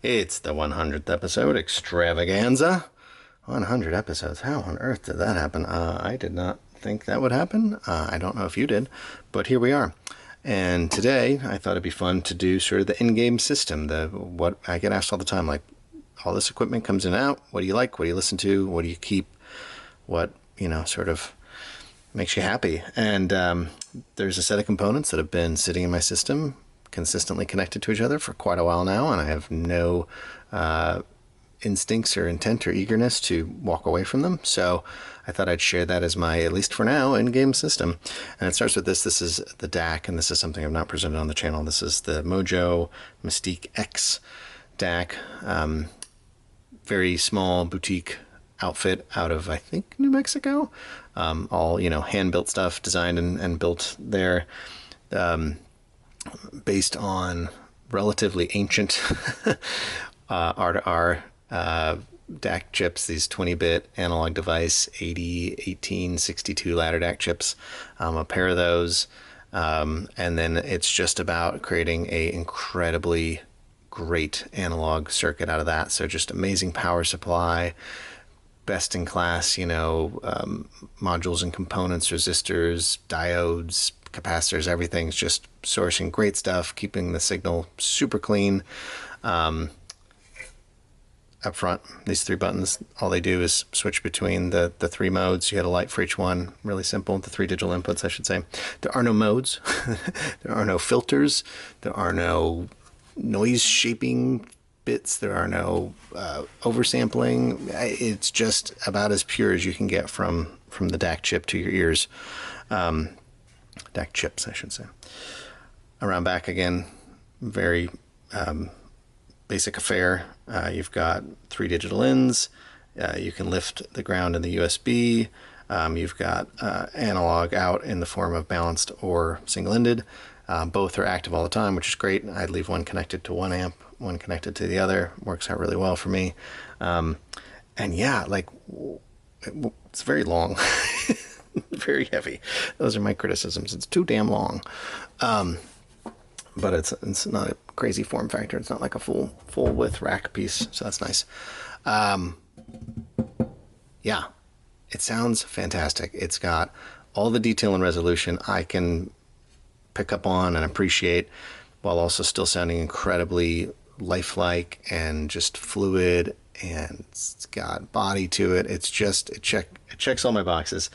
It's the 100th episode, Extravaganza. 100 episodes. How on earth did that happen? I did not think that would happen. I don't know if you did, but here we are. And today, I thought it'd be fun to do sort of the in-game system. What I get asked all the time, like, all this equipment comes in and out. What do you like? What do you listen to? What do you keep? What, sort of makes you happy? And there's a set of components that have been sitting in my system consistently connected to each other for quite a while now, and I have no instincts or intent or eagerness to walk away from them. So I thought I'd share that as my, at least for now, in-game system. And it starts with this. This is the DAC, and this is something I've not presented on the channel. This is the Mojo Mystique X DAC. Very small boutique outfit out of, I think, New Mexico. All, hand-built stuff, designed and built there. Based on relatively ancient R2R DAC chips, these 20-bit analog device 1862 ladder DAC chips, a pair of those, and then it's just about creating a incredibly great analog circuit out of that. So just amazing power supply, best in class, modules and components, resistors, diodes, capacitors, everything's just sourcing great stuff, keeping the signal super clean. Up front, these three buttons, all they do is switch between the three modes. You get a light for each one. Really simple. The three digital inputs, I should say. There are no modes. There are no filters. There are no noise shaping bits. There are no oversampling. It's just about as pure as you can get from the DAC chip to your ears. DAC chips, I should say. Around back again, very basic affair. You've got three digital ins. You can lift the ground in the USB. You've got analog out in the form of balanced or single-ended. Both are active all the time, which is great. I'd leave one connected to one amp, one connected to the other. Works out really well for me. And yeah, it's very long. Very heavy. Those are my criticisms. It's too damn long. But it's not a crazy form factor. It's not like a full width rack piece, so that's nice. Yeah, it sounds fantastic. It's got all the detail and resolution I can pick up on and appreciate, while also still sounding incredibly lifelike and just fluid, and it's got body to it. It's just it checks all my boxes.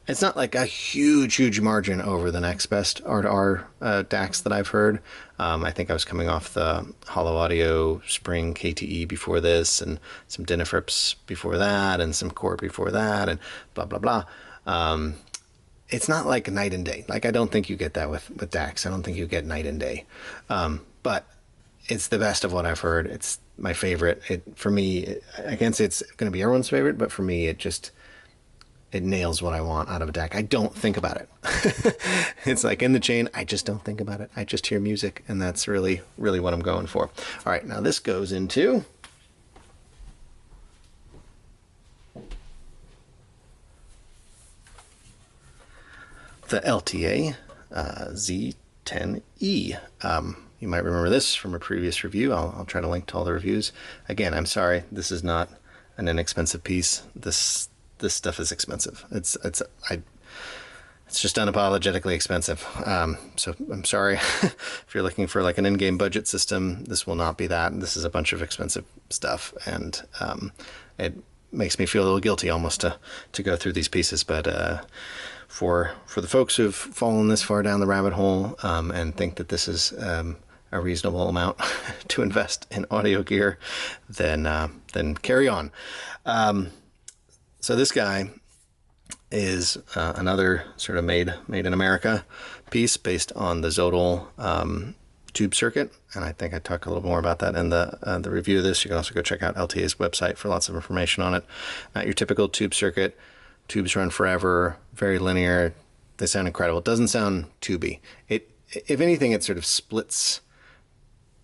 It's not like a huge margin over the next best R2R DACs that I've heard. I think I was coming off the Hollow Audio Spring KTE before this, and some Dynafrips before that, and some Core before that, and blah, blah, blah. It's not like night and day. Like, I don't think you get that with DACs. I don't think you get night and day. But it's the best of what I've heard. It's my favorite. For me, I can't say it's going to be everyone's favorite, but for me, it nails what I want out of a DAC. I don't think about it. It's like in the chain, I just don't think about it. I just hear music, and that's really, really what I'm going for. All right, now this goes into the LTA Z10e. You might remember this from a previous review. I'll try to link to all the reviews. Again, I'm sorry, this is not an inexpensive piece. This stuff is expensive. It's just unapologetically expensive. So I'm sorry if you're looking for like an in-game budget system. This will not be that. This is a bunch of expensive stuff, and it makes me feel a little guilty almost to go through these pieces. But for the folks who've fallen this far down the rabbit hole and think that this is a reasonable amount to invest in audio gear, then carry on. So this guy is another sort of made in America piece based on the ZOTL tube circuit, and I think I talk a little more about that in the review of this. You can also go check out LTA's website for lots of information on it. Not your typical tube circuit. Tubes run forever, very linear. They sound incredible. It doesn't sound tubey. If anything, it sort of splits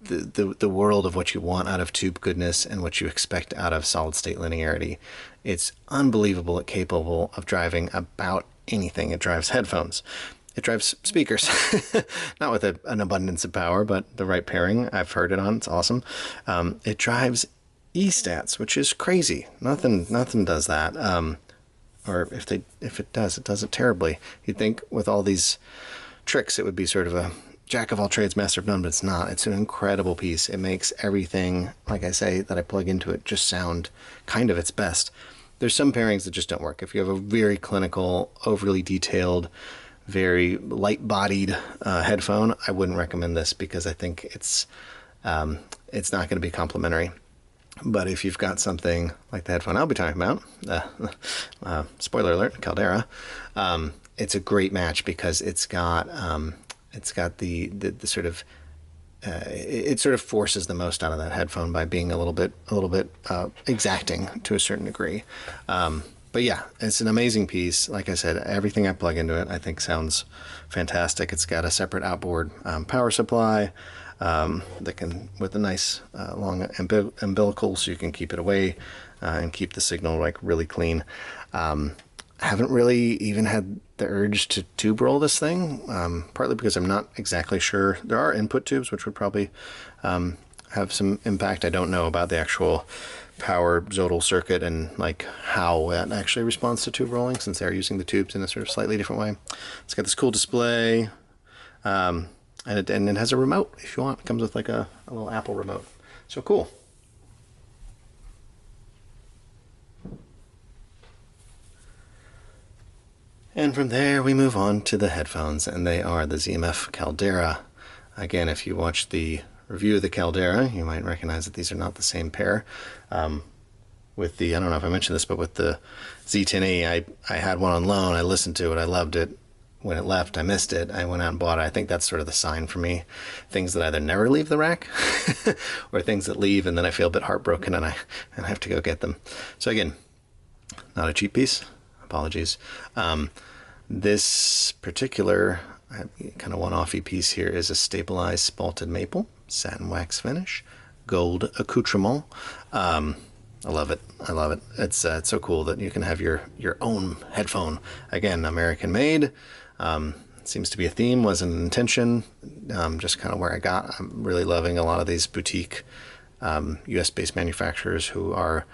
the world of what you want out of tube goodness and what you expect out of solid state linearity. It's unbelievable, capable of driving about anything. It drives headphones. It drives speakers, not with an abundance of power, but the right pairing. I've heard it on. It's awesome. It drives E-stats, which is crazy. Nothing does that. Or if it does it terribly. You'd think with all these tricks, it would be sort of a jack of all trades, master of none, but it's not. It's an incredible piece. It makes everything, like I say, that I plug into it just sound kind of its best. There's some pairings that just don't work. If you have a very clinical, overly detailed, very light-bodied headphone, I wouldn't recommend this because I think it's not going to be complementary. But if you've got something like the headphone I'll be talking about, spoiler alert, Caldera, it's a great match because it's got the sort of it sort of forces the most out of that headphone by being a little bit exacting to a certain degree. But yeah, it's an amazing piece. Like I said, everything I plug into it I think sounds fantastic. It's got a separate outboard power supply that can, with a nice long umbilical, so you can keep it away and keep the signal like really clean. Haven't really even had the urge to tube roll this thing, partly because I'm not exactly sure. There are input tubes which would probably have some impact. I don't know about the actual power ZOTL circuit and like how that actually responds to tube rolling, since they're using the tubes in a sort of slightly different way. It's got this cool display, and it has a remote if you want. It comes with like a little Apple remote. So cool. And from there we move on to the headphones, and they are the ZMF Caldera. Again, if you watch the review of the Caldera, you might recognize that these are not the same pair. With the, I don't know if I mentioned this, but with the Z10e, I had one on loan. I listened to it. I loved it. When it left, I missed it. I went out and bought it. I think that's sort of the sign for me. Things that either never leave the rack or things that leave and then I feel a bit heartbroken and I have to go get them. So again, not a cheap piece. Apologies. This particular kind of one-offy piece here is a stabilized spalted maple, satin wax finish, gold accoutrement. I love it. I love it. It's so cool that you can have your own headphone. Again, American made. Seems to be a theme, wasn't an intention. Just kind of where I got. I'm really loving a lot of these boutique US-based manufacturers who are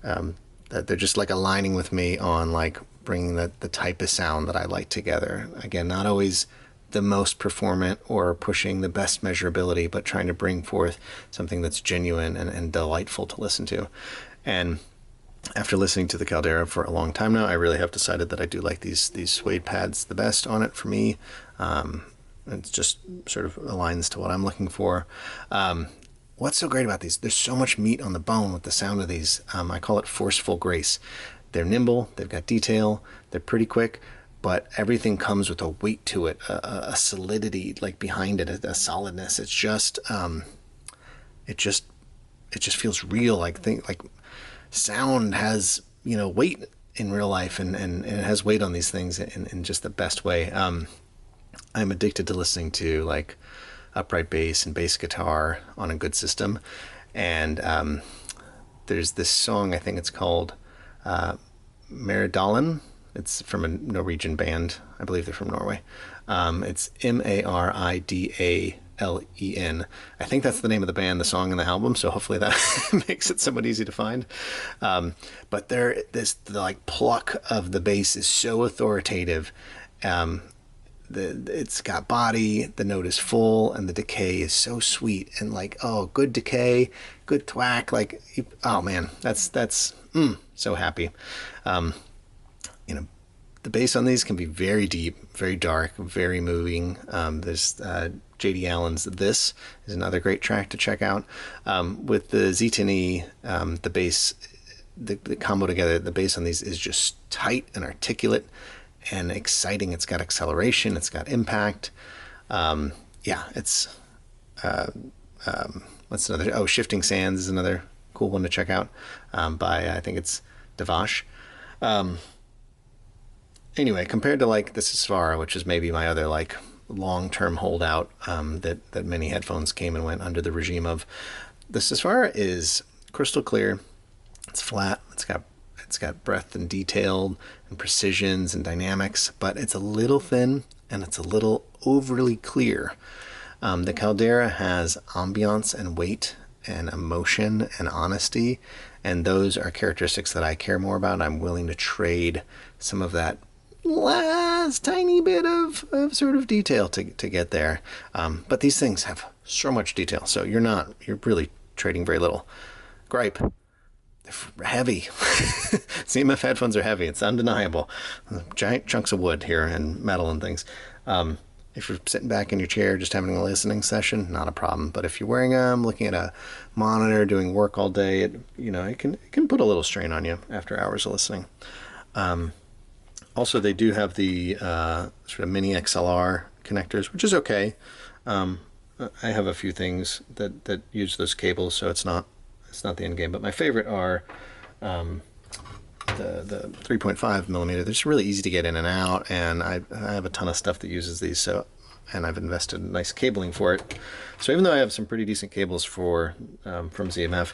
that they're just like aligning with me on like bringing the type of sound that I like together. Again, not always the most performant or pushing the best measurability, but trying to bring forth something that's genuine and delightful to listen to. And after listening to the Caldera for a long time now, I really have decided that I do like these suede pads the best on it for me. It just sort of aligns to what I'm looking for. What's so great about these? There's so much meat on the bone with the sound of these. I call it forceful grace. They're nimble, they've got detail, they're pretty quick, but everything comes with a weight to it, a solidity like behind it, a solidness. It's just, it just feels real. Like sound has, weight in real life, and it has weight on these things in just the best way. I'm addicted to listening to like upright bass and bass guitar on a good system, and there's this song, I think it's called Maridalen. It's from a Norwegian band. I believe they're from Norway. It's Maridalen. I think that's the name of the band, the song, and the album. So hopefully that makes it somewhat easy to find. But the like pluck of the bass is so authoritative. It's got body, the note is full, and the decay is so sweet, and like, oh, good decay, good thwack, like, oh man, that's so happy. The bass on these can be very deep, very dark, very moving. There's J.D. Allen's This is another great track to check out. With the Z10e, the bass, the combo together, the bass on these is just tight and articulate and exciting. It's got acceleration, it's got impact. It's what's another? Oh, Shifting Sands is another cool one to check out, by I think it's Devash. Anyway, compared to like the Sesvara, which is maybe my other like long-term holdout, that many headphones came and went under the regime of, the Sesvara is crystal clear. It's flat. It's got breadth and detail and precisions and dynamics, but it's a little thin and it's a little overly clear. The Caldera has ambiance and weight and emotion and honesty, and those are characteristics that I care more about. I'm willing to trade some of that last tiny bit of sort of detail to get there. But these things have so much detail, so you're really trading very little. Gripe: they're heavy. ZMF headphones are heavy. It's undeniable. Giant chunks of wood here and metal and things. If you're sitting back in your chair just having a listening session, not a problem. But if you're wearing them, looking at a monitor, doing work all day, it can put a little strain on you after hours of listening. Also, they do have the sort of mini XLR connectors, which is okay. I have a few things that use those cables, so it's not the end game. But my favorite are the 3.5 millimeter. They're just really easy to get in and out, and I have a ton of stuff that uses these, and I've invested in nice cabling for it. So even though I have some pretty decent cables from ZMF,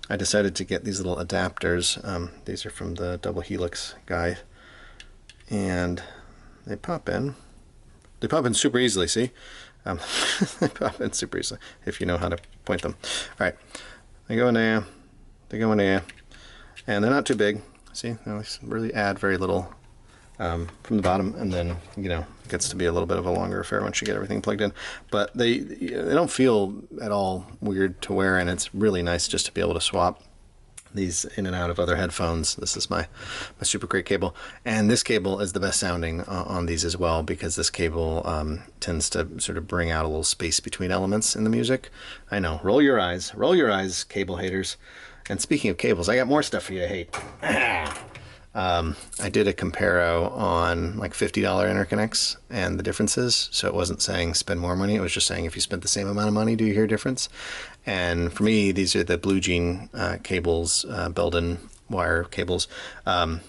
I decided to get these little adapters. These are from the Double Helix guy, and they pop in. They pop in super easily, see? They pop in super easily if you know how to point them. All right, they go in there, and they're not too big. See, they really add very little from the bottom, and then it gets to be a little bit of a longer affair once you get everything plugged in. But they don't feel at all weird to wear, and it's really nice just to be able to swap these in and out of other headphones. This is my super great cable, and this cable is the best sounding on these as well, because this cable tends to sort of bring out a little space between elements in the music. I know, roll your eyes, cable haters. And speaking of cables, I got more stuff for you to hate. I did a comparo on like $50 interconnects and the differences. So it wasn't saying spend more money. It was just saying if you spent the same amount of money, do you hear a difference? And for me, these are the Blue Jean cables, Belden wire cables. And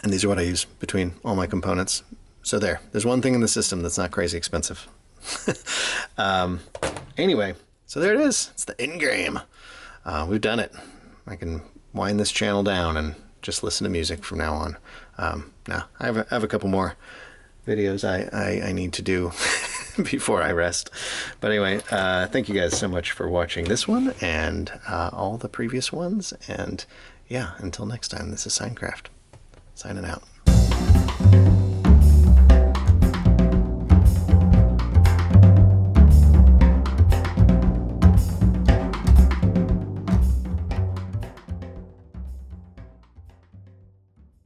these are what I use between all my components. So there's one thing in the system that's not crazy expensive. Anyway, so there it is. It's the end game. We've done it. I can wind this channel down and just listen to music from now on. Now, I have a couple more videos I need to do before I rest. But anyway, thank you guys so much for watching this one and all the previous ones. And yeah, until next time, this is Sine Craft, signing out.